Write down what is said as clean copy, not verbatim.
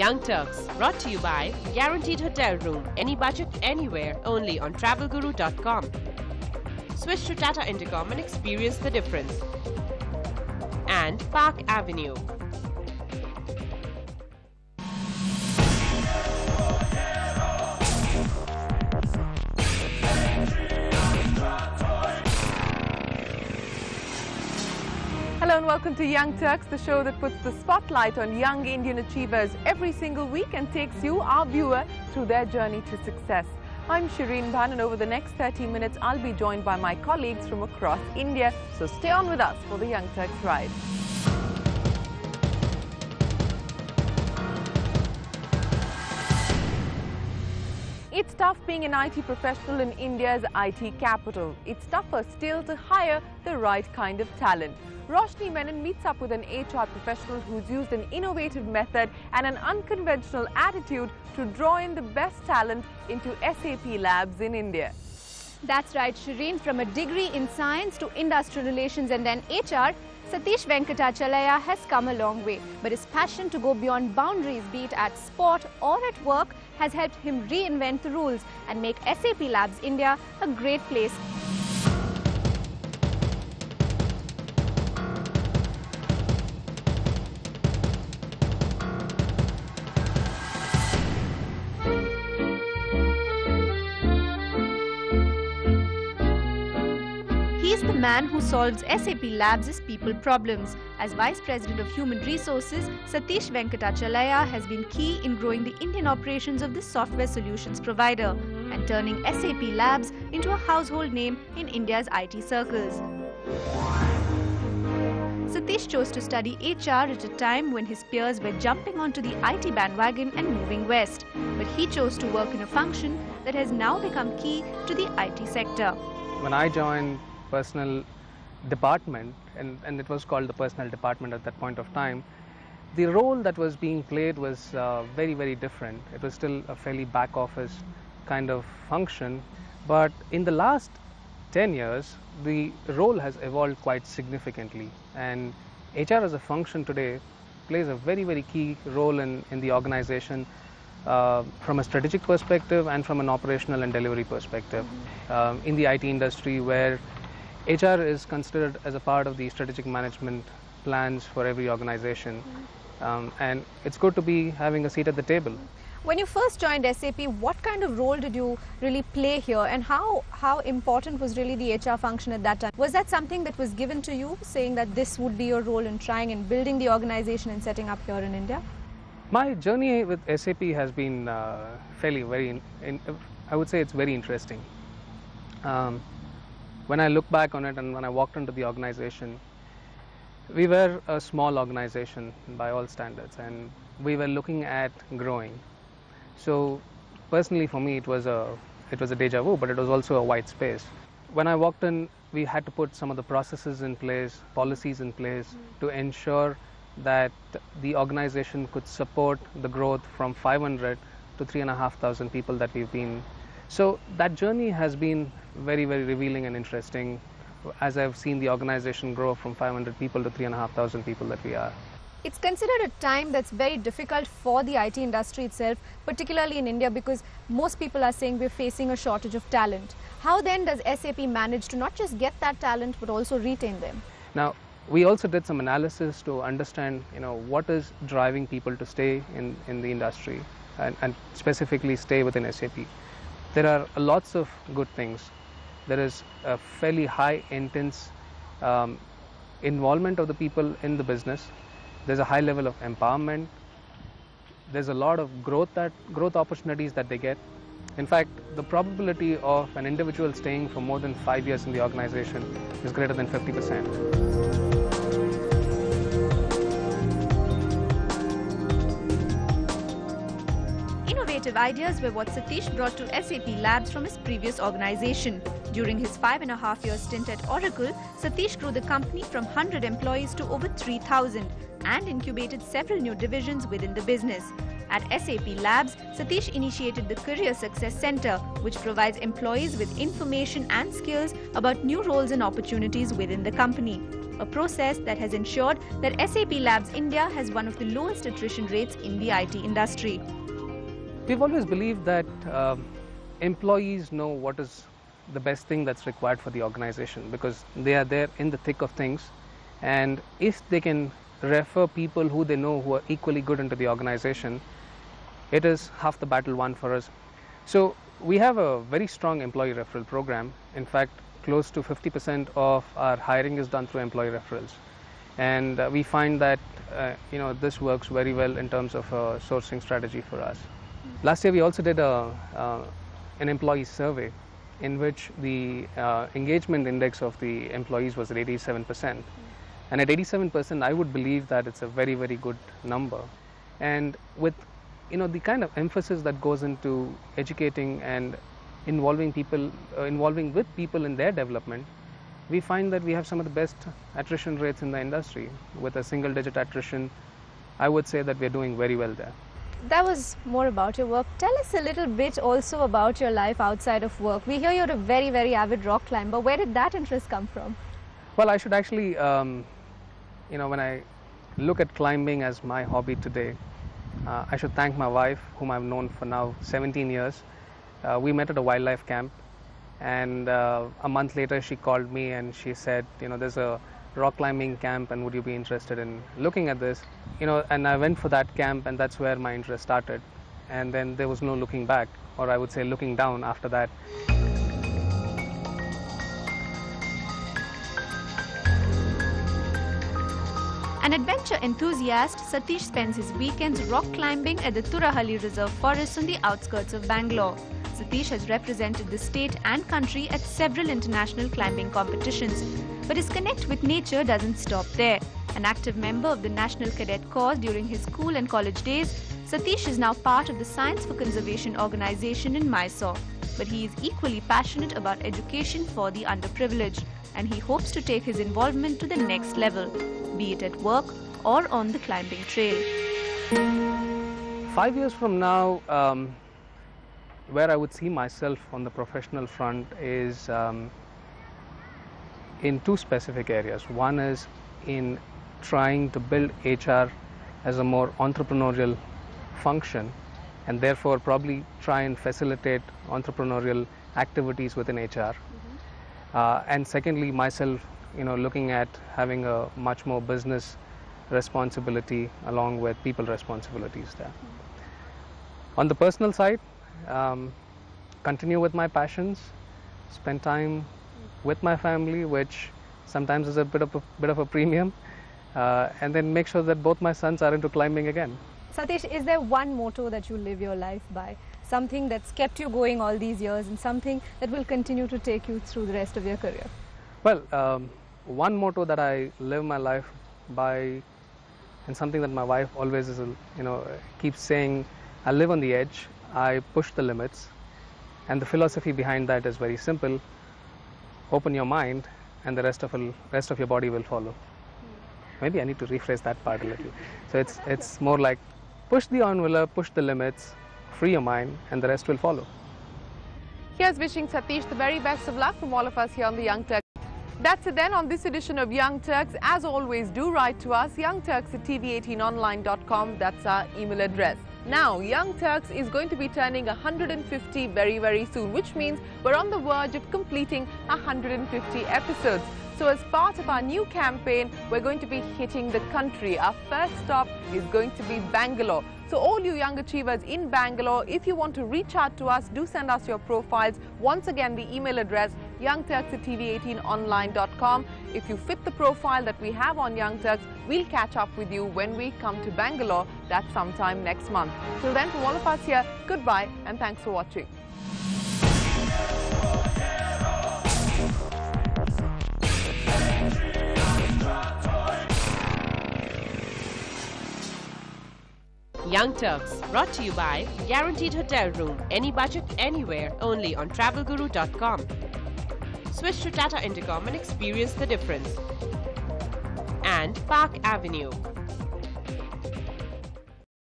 Young Turks, brought to you by Guaranteed Hotel Room, any budget, anywhere, only on travelguru.com. Switch to Tata Intercom and experience the difference. And Park Avenue. Hello and welcome to Young Turks, the show that puts the spotlight on young Indian achievers every single week and takes you, our viewer, through their journey to success. I'm Shireen Bhan, and over the next 30 minutes I'll be joined by my colleagues from across India. So stay on with us for the Young Turks ride. It's tough being an IT professional in India's IT capital. It's tougher still to hire the right kind of talent. Roshni Menon meets up with an HR professional who's used an innovative method and an unconventional attitude to draw in the best talent into SAP labs in India. That's right, Shireen. From a degree in science to industrial relations and then HR, Satish Venkatachalaya has come a long way. But his passion to go beyond boundaries, be it at sport or at work, has helped him reinvent the rules and make SAP Labs India a great place. He's the man who solves SAP Labs' people problems. As Vice President of Human Resources, Satish Venkatachalaya has been key in growing the Indian operations of this software solutions provider and turning SAP Labs into a household name in India's IT circles. Satish chose to study HR at a time when his peers were jumping onto the IT bandwagon and moving west. But he chose to work in a function that has now become key to the IT sector. When I joined personal department, and it was called the personal department at that point of time, the role that was being played was very, very different. It was still a fairly back office kind of function, but in the last 10 years, the role has evolved quite significantly, and HR as a function today plays a very, very key role in the organization from a strategic perspective and from an operational and delivery perspective. In the IT industry, where HR is considered as a part of the strategic management plans for every organization, and it's good to be having a seat at the table. When you first joined SAP, what kind of role did you really play here, and how important was really the HR function at that time? Was that something that was given to you, saying that this would be your role in trying and building the organization and setting up here in India? My journey with SAP has been fairly I would say it's very interesting. When I look back on it and when I walked into the organization, we were a small organization by all standards, and we were looking at growing. So personally for me it was a deja vu, but it was also a white space. When I walked in, we had to put some of the processes in place, policies in place to ensure that the organization could support the growth from 500 to 3,500 people that we've been. So that journey has been very, very revealing and interesting as I've seen the organization grow from 500 people to 3,500 people that we are. It's considered a time that's very difficult for the IT industry itself, particularly in India, because most people are saying we're facing a shortage of talent. How then does SAP manage to not just get that talent but also retain them? Now, we also did some analysis to understand, what is driving people to stay in the industry and specifically stay within SAP. There are lots of good things. There is a fairly high intense involvement of the people in the business. There's a high level of empowerment. There's a lot of growth opportunities that they get. In fact, the probability of an individual staying for more than 5 years in the organization is greater than 50%. Innovative ideas were what Satish brought to SAP Labs from his previous organization. During his 5.5-year stint at Oracle, Satish grew the company from 100 employees to over 3,000 and incubated several new divisions within the business. At SAP Labs, Satish initiated the Career Success Center, which provides employees with information and skills about new roles and opportunities within the company. A process that has ensured that SAP Labs India has one of the lowest attrition rates in the IT industry. We've always believed that employees know what is the best thing that's required for the organization, because they are there in the thick of things, and if they can refer people who they know who are equally good into the organization, it is half the battle won for us. So we have a very strong employee referral program. In fact, close to 50% of our hiring is done through employee referrals, and we find that this works very well in terms of a sourcing strategy for us. Last year we also did an employee survey in which the engagement index of the employees was at 87%. And at 87%, I would believe that it's a very, very good number. And with the kind of emphasis that goes into educating and involving with people in their development, we find that we have some of the best attrition rates in the industry. With a single-digit attrition, I would say that we're doing very well there. That was more about your work. Tell us a little bit also about your life outside of work. We hear you're a very, very avid rock climber. Where did that interest come from? Well, I should actually, when I look at climbing as my hobby today, I should thank my wife, whom I've known for now 17 years. We met at a wildlife camp, and a month later she called me and she said, there's a rock climbing camp, and would you be interested in looking at this? And I went for that camp, and that's where my interest started. And then there was no looking back, or I would say looking down after that. An adventure enthusiast, Satish spends his weekends rock climbing at the Turahalli Reserve Forest on the outskirts of Bangalore. Satish has represented the state and country at several international climbing competitions. But his connect with nature doesn't stop there. An active member of the National Cadet Corps during his school and college days, Satish is now part of the Science for Conservation organization in Mysore. But he is equally passionate about education for the underprivileged, and he hopes to take his involvement to the next level, be it at work or on the climbing trail. 5 years from now, where I would see myself on the professional front is in two specific areas. One is in trying to build HR as a more entrepreneurial function, and therefore probably try and facilitate entrepreneurial activities within HR. And secondly, myself, looking at having a much more business responsibility along with people responsibilities there. On the personal side, continue with my passions, spend time with my family, which sometimes is a bit of a premium, and then make sure that both my sons are into climbing again. Satish, is there one motto that you live your life by? Something that's kept you going all these years and something that will continue to take you through the rest of your career? Well, one motto that I live my life by, and something that my wife always is, keeps saying, I live on the edge, I push the limits, and the philosophy behind that is very simple: open your mind, and the rest of your body will follow. Maybe I need to rephrase that part a little. So it's more like push the envelope, push the limits, free your mind, and the rest will follow. Here's wishing Satish the very best of luck from all of us here on the Young Turks. That's it then on this edition of Young Turks. As always, do write to us, youngturks@tv18online.com. That's our email address. Now, Young Turks is going to be turning 150 very, very soon, which means we're on the verge of completing 150 episodes. So as part of our new campaign, we're going to be hitting the country. Our first stop is going to be Bangalore. So all you young achievers in Bangalore, if you want to reach out to us, do send us your profiles. Once again, the email address, youngturks@tv18online.com. If you fit the profile that we have on Young Turks, we'll catch up with you when we come to Bangalore. That's sometime next month. Till then, from all of us here, goodbye and thanks for watching. Young Turks, brought to you by Guaranteed Hotel Room, any budget, anywhere, only on travelguru.com. Switch to Tata Intercom and experience the difference. And Park Avenue.